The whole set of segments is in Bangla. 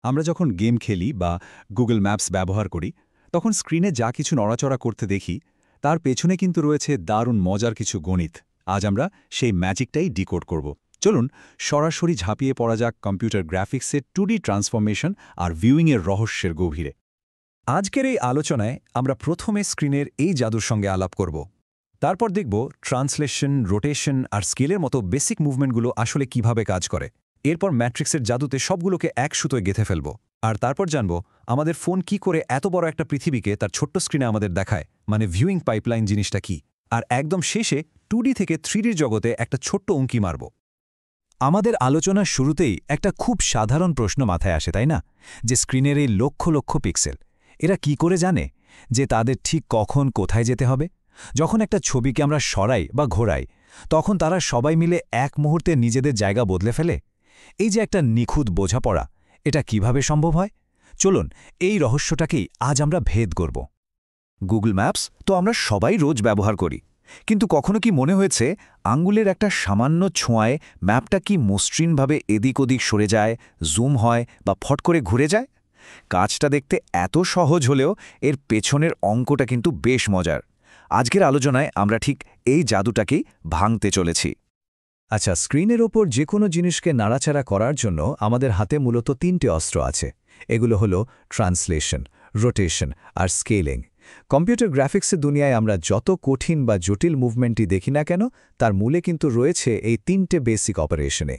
আমরা যখন গেম খেলি বা গুগল ম্যাপস ব্যবহার করি তখন স্ক্রিনে যা কিছু নড়াচড়া করতে দেখি তার পেছনে কিন্তু রয়েছে দারুণ মজার কিছু গণিত। আজ আমরা সেই ম্যাজিকটাই ডিকোড করব। চলুন সরাসরি ঝাঁপিয়ে পড়া যাক কম্পিউটার গ্রাফিক্সের 2D ট্রান্সফরমেশন আর ভিউইংয়ের রহস্যের গভীরে। আজকের এই আলোচনায় আমরা প্রথমে স্ক্রিনের এই জাদুর সঙ্গে আলাপ করব। তারপর দেখব ট্রান্সলেশন, রোটেশন আর স্কেলের মতো বেসিক মুভমেন্টগুলো আসলে কিভাবে কাজ করে। এরপর ম্যাট্রিক্সের জাদুতে সবগুলোকে এক সুতোয় গেঁথে ফেলব। আর তারপর জানব আমাদের ফোন কি করে এত বড় একটা পৃথিবীকে তার ছোট্ট স্ক্রিনে আমাদের দেখায়, মানে ভিউইং পাইপলাইন জিনিসটা কি। আর একদম শেষে 2D থেকে 3D জগতে একটা ছোট্ট উঁকি মারব। আমাদের আলোচনার শুরুতেই একটা খুব সাধারণ প্রশ্ন মাথায় আসে, তাই না? যে স্ক্রিনের এই লক্ষ লক্ষ পিক্সেল, এরা কি করে জানে যে তাদের ঠিক কখন কোথায় যেতে হবে? যখন একটা ছবিকে আমরা সরাই বা ঘোরাই, তখন তারা সবাই মিলে এক মুহূর্তে নিজেদের জায়গা বদলে ফেলে। এই যে একটা নিখুঁত বোঝাপড়া, এটা কিভাবে সম্ভব হয়? চলুন এই রহস্যটাকেই আজ আমরা ভেদ করব। গুগল ম্যাপস তো আমরা সবাই রোজ ব্যবহার করি, কিন্তু কখনো কি মনে হয়েছে আঙ্গুলের একটা সামান্য ছোঁয়ায় ম্যাপটা কি মসৃণভাবে এদিক ওদিক সরে যায়, জুম হয় বা ফট করে ঘুরে যায়? কাজটা দেখতে এত সহজ হলেও এর পেছনের অঙ্কটা কিন্তু বেশ মজার। আজকের আলোচনায় আমরা ঠিক এই জাদুটাকেই ভাঙতে চলেছি। আচ্ছা, স্ক্রিনের ওপর যে কোনো জিনিসকে নাড়াচাড়া করার জন্য আমাদের হাতে মূলত 3টে অস্ত্র আছে। এগুলো হলো ট্রান্সলেশন, রোটেশন আর স্কেলিং। কম্পিউটার গ্রাফিক্সের দুনিয়ায় আমরা যত কঠিন বা জটিল মুভমেন্টই দেখি না কেন, তার মূলে কিন্তু রয়েছে এই 3টে বেসিক অপারেশনে।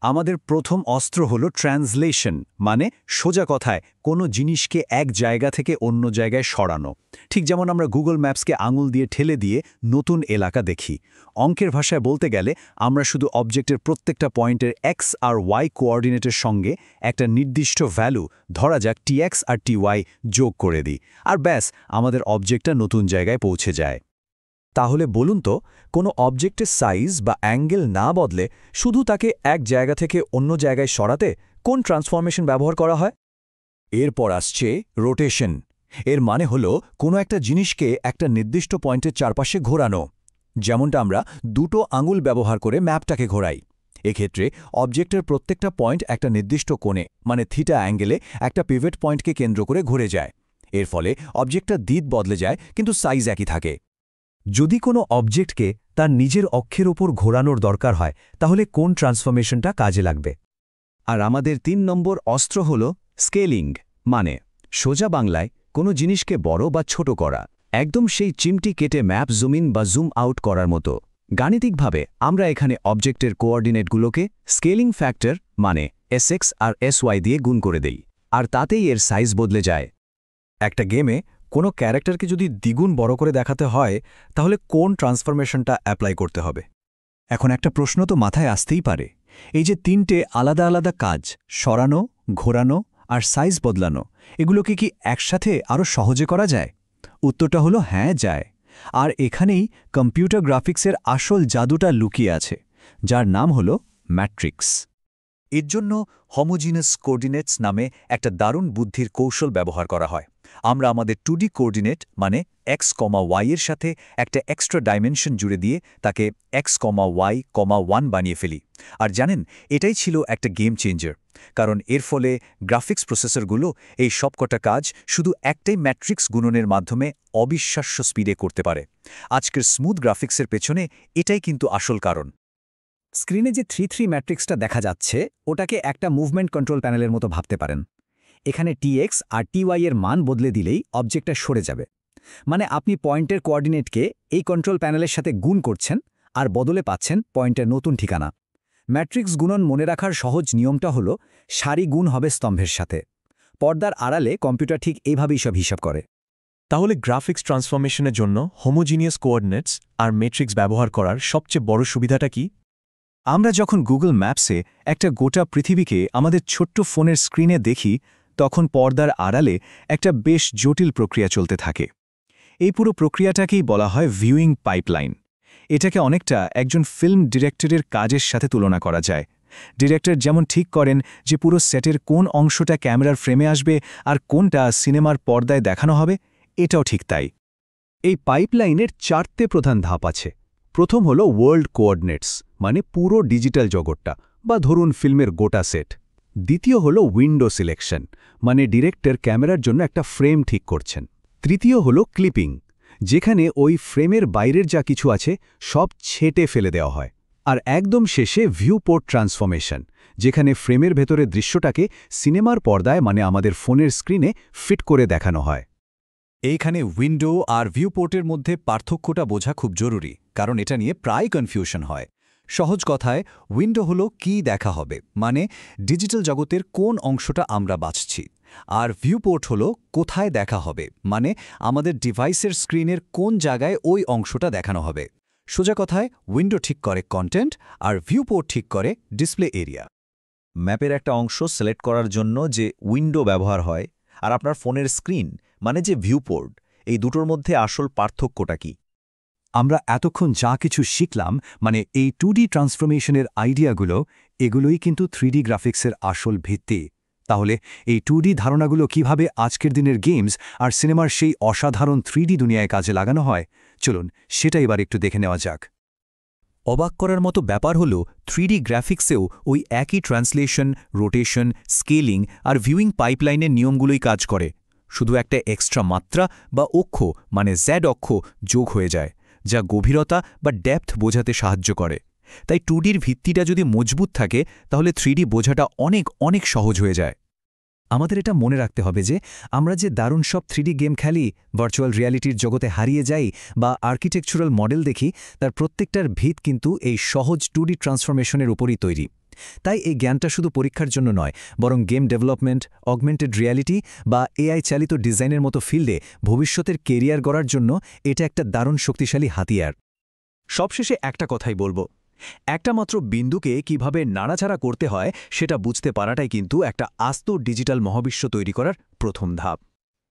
আমাদের প্রথম অস্ত্র হলো ট্রান্সলেশন, মানে সোজা কথায় কোনো জিনিসকে এক জায়গা থেকে অন্য জায়গায় সরানো। ঠিক যেমন আমরা গুগল ম্যাপসকে আঙুল দিয়ে ঠেলে দিয়ে নতুন এলাকা দেখি। অঙ্কের ভাষায় বলতে গেলে আমরা শুধু অবজেক্টের প্রত্যেকটা পয়েন্টের এক্স আর ওয়াই কোঅর্ডিনেটের সঙ্গে একটা নির্দিষ্ট ভ্যালু, ধরা যাক tx আর ty, যোগ করে দিই, আর ব্যাস আমাদের অবজেক্টটা নতুন জায়গায় পৌঁছে যায়। তাহলে বলুন তো, কোনো অবজেক্টের সাইজ বা অ্যাঙ্গেল না বদলে শুধু তাকে এক জায়গা থেকে অন্য জায়গায় সরাতে কোন ট্রান্সফরমেশন ব্যবহার করা হয়? এরপর আসছে রোটেশন। এর মানে হলো কোনো একটা জিনিসকে একটা নির্দিষ্ট পয়েন্টের চারপাশে ঘোরানো। যেমনটা আমরা দুটো আঙুল ব্যবহার করে ম্যাপটাকে ঘোরাই। এক্ষেত্রে অবজেক্টের প্রত্যেকটা পয়েন্ট একটা নির্দিষ্ট কোণে, মানে থিটা অ্যাঙ্গেলে একটা পিভট পয়েন্টকে কেন্দ্র করে ঘুরে যায়। এর ফলে অবজেক্টটার দিক বদলে যায়, কিন্তু সাইজ একই থাকে। যদি কোনো অবজেক্টকে তার নিজের অক্ষের ওপর ঘোরানোর দরকার হয়, তাহলে কোন ট্রান্সফরমেশনটা কাজে লাগবে? আর আমাদের 3 নম্বর অস্ত্র হল স্কেলিং, মানে সোজা বাংলায় কোনো জিনিসকে বড় বা ছোট করা, একদম সেই চিমটি কেটে ম্যাপ জুম ইন বা জুম আউট করার মতো। গাণিতিকভাবে আমরা এখানে অবজেক্টের কোঅর্ডিনেটগুলোকে স্কেলিং ফ্যাক্টর, মানে sx আর sy দিয়ে গুণ করে দেই, আর তাতেই এর সাইজ বদলে যায়। একটা গেমে কোনো ক্যারেক্টারকে যদি দ্বিগুণ বড় করে দেখাতে হয়, তাহলে কোন ট্রান্সফরমেশনটা অ্যাপ্লাই করতে হবে? এখন একটা প্রশ্ন তো মাথায় আসতেই পারে, এই যে 3টে আলাদা আলাদা কাজ, সরানো, ঘোরানো আর সাইজ বদলানো, এগুলোকে কি একসাথে আরও সহজে করা যায়? উত্তরটা হলো হ্যাঁ, যায়। আর এখানেই কম্পিউটার গ্রাফিক্সের আসল জাদুটা লুকিয়ে আছে, যার নাম হলো ম্যাট্রিক্স। এর জন্য হোমোজিনাস কোঅর্ডিনেটস নামে একটা দারুণ বুদ্ধির কৌশল ব্যবহার করা হয়। আমরা আমাদের 2D কোঅর্ডিনেট, মানে x, y এর সাথে একটা এক্সট্রা ডাইমেনশন জুড়ে দিয়ে তাকে x, y, 1 বানিয়ে ফেলি। আর জানেন, এটাই ছিল একটা গেম চেঞ্জার, কারণ এর ফলে গ্রাফিক্স প্রসেসরগুলো এই সবকটা কাজ শুধু একটাই ম্যাট্রিক্স গুণনের মাধ্যমে অবিশ্বাস্য স্পিডে করতে পারে। আজকের স্মুথ গ্রাফিক্সের পেছনে এটাই কিন্তু আসল কারণ। স্ক্রিনে যে 3-3 ম্যাট্রিক্সটা দেখা যাচ্ছে, ওটাকে একটা মুভমেন্ট কন্ট্রোল প্যানেলের মতো ভাবতে পারেন। এখানে tx আর ty এর মান বদলে দিলেই অবজেক্টটা সরে যাবে। মানে আপনি পয়েন্টের কোঅর্ডিনেটকে এই কন্ট্রোল প্যানেলের সাথে গুণ করছেন, আর বদলে পাচ্ছেন পয়েন্টের নতুন ঠিকানা। ম্যাট্রিক্স গুণন মনে রাখার সহজ নিয়মটা হলো সারি গুণ হবে স্তম্ভের সাথে। পর্দার আড়ালে কম্পিউটার ঠিক এইভাবেই সব হিসাব করে। তাহলে গ্রাফিক্স ট্রান্সফরমেশনের জন্য হোমোজিনিয়াস কোঅর্ডিনেটস আর ম্যাট্রিক্স ব্যবহার করার সবচেয়ে বড় সুবিধাটা কি? আমরা যখন গুগল ম্যাপসে একটা গোটা পৃথিবীকে আমাদের ছোট্ট ফোনের স্ক্রিনে দেখি, তখন পর্দার আড়ালে একটা বেশ জটিল প্রক্রিয়া চলতে থাকে। এই পুরো প্রক্রিয়াটাকেই বলা হয় ভিউইং পাইপলাইন। এটাকে অনেকটা একজন ফিল্ম ডিরেক্টরের কাজের সাথে তুলনা করা যায়। ডিরেক্টর যেমন ঠিক করেন যে পুরো সেটের কোন অংশটা ক্যামেরার ফ্রেমে আসবে আর কোনটা সিনেমার পর্দায় দেখানো হবে, এটাও ঠিক তাই। এই পাইপলাইনের 4টে প্রধান ধাপ আছে। প্রথম হলো ওয়ার্ল্ড কোঅর্ডিনেটস, মানে পুরো ডিজিটাল জগৎটা, বা ধরুন ফিল্মের গোটা সেট। দ্বিতীয় হলো উইন্ডো সিলেকশন, মানে ডিরেক্টর ক্যামেরার জন্য একটা ফ্রেম ঠিক করছেন। তৃতীয় হলো ক্লিপিং, যেখানে ওই ফ্রেমের বাইরের যা কিছু আছে সব ছেঁটে ফেলে দেওয়া হয়। আর একদম শেষে ভিউপোর্ট ট্রান্সফরমেশন, যেখানে ফ্রেমের ভেতরে দৃশ্যটাকে সিনেমার পর্দায় মানে আমাদের ফোনের স্ক্রিনে ফিট করে দেখানো হয়। এইখানে উইন্ডো আর ভিউপোর্টের মধ্যে পার্থক্যটা বোঝা খুব জরুরি, কারণ এটা নিয়ে প্রায় কনফিউশন হয়। সহজ কথায়, উইন্ডো হলো কি দেখা হবে, মানে ডিজিটাল জগতের কোন অংশটা আমরা বাছছি। আর ভিউপোর্ট হলো কোথায় দেখা হবে, মানে আমাদের ডিভাইসের স্ক্রিনের কোন জায়গায় ওই অংশটা দেখানো হবে। সোজা কথায়, উইন্ডো ঠিক করে কন্টেন্ট আর ভিউপোর্ট ঠিক করে ডিসপ্লে এরিয়া। ম্যাপের একটা অংশ সিলেক্ট করার জন্য যে উইন্ডো ব্যবহার হয় আর আপনার ফোনের স্ক্রিন মানে যে ভিউপোর্ট, এই দুটোর মধ্যে আসল পার্থক্যটা কি? আমরা এতক্ষণ যা কিছু শিখলাম, মানে এই 2D ট্রান্সফরমেশনের আইডিয়াগুলো, এগুলোই কিন্তু 3D গ্রাফিক্সের আসল ভিত্তি। তাহলে এই 2D ধারণাগুলো কিভাবে আজকের দিনের গেমস আর সিনেমার সেই অসাধারণ 3D দুনিয়ায় কাজে লাগানো হয়, চলুন সেটা এবার একটু দেখে নেওয়া যাক। অবাক করার মতো ব্যাপার হলো 3D গ্রাফিক্সেও ওই একই ট্রান্সলেশন, রোটেশন, স্কেলিং আর ভিউইং পাইপলাইনের নিয়মগুলোই কাজ করে। শুধু একটা এক্সট্রা মাত্রা বা অক্ষ মানে জেড অক্ষ যোগ হয়ে যায়, যা গভীরতা বা ডেপথ বোঝাতে সাহায্য করে। তাই 2Dর ভিত্তিটা যদি মজবুত থাকে, তাহলে 3D বোঝাটা অনেক অনেক সহজ হয়ে যায়। আমাদের এটা মনে রাখতে হবে যে আমরা যে দারুণ সব 3D গেম খেলি, ভার্চুয়াল রিয়ালিটির জগতে হারিয়ে যাই বা আর্কিটেকচারাল মডেল দেখি, তার প্রত্যেকটার ভিত কিন্তু এই সহজ 2D ট্রান্সফরমেশনের উপরই তৈরি। তাই এই জ্ঞানটা শুধু পরীক্ষার জন্য নয়, বরং গেম ডেভেলপমেন্ট, অগমেন্টেড রিয়ালিটি বা এআই চালিত ডিজাইনের মতো ফিল্ডে ভবিষ্যতের কেরিয়ার গড়ার জন্য এটা একটা দারুণ শক্তিশালী হাতিয়ার। সবশেষে একটা কথাই বলবো, একটা মাত্র বিন্দুকে কিভাবে নাড়াচাড়া করতে হয় সেটা বুঝতে পারাটাই কিন্তু একটা আস্ত ডিজিটাল মহাবিশ্ব তৈরি করার প্রথম ধাপ।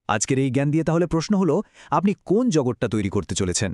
আজকের এই জ্ঞান দিয়ে তাহলে প্রশ্ন হলো, আপনি কোন জগৎটা তৈরি করতে চলেছেন?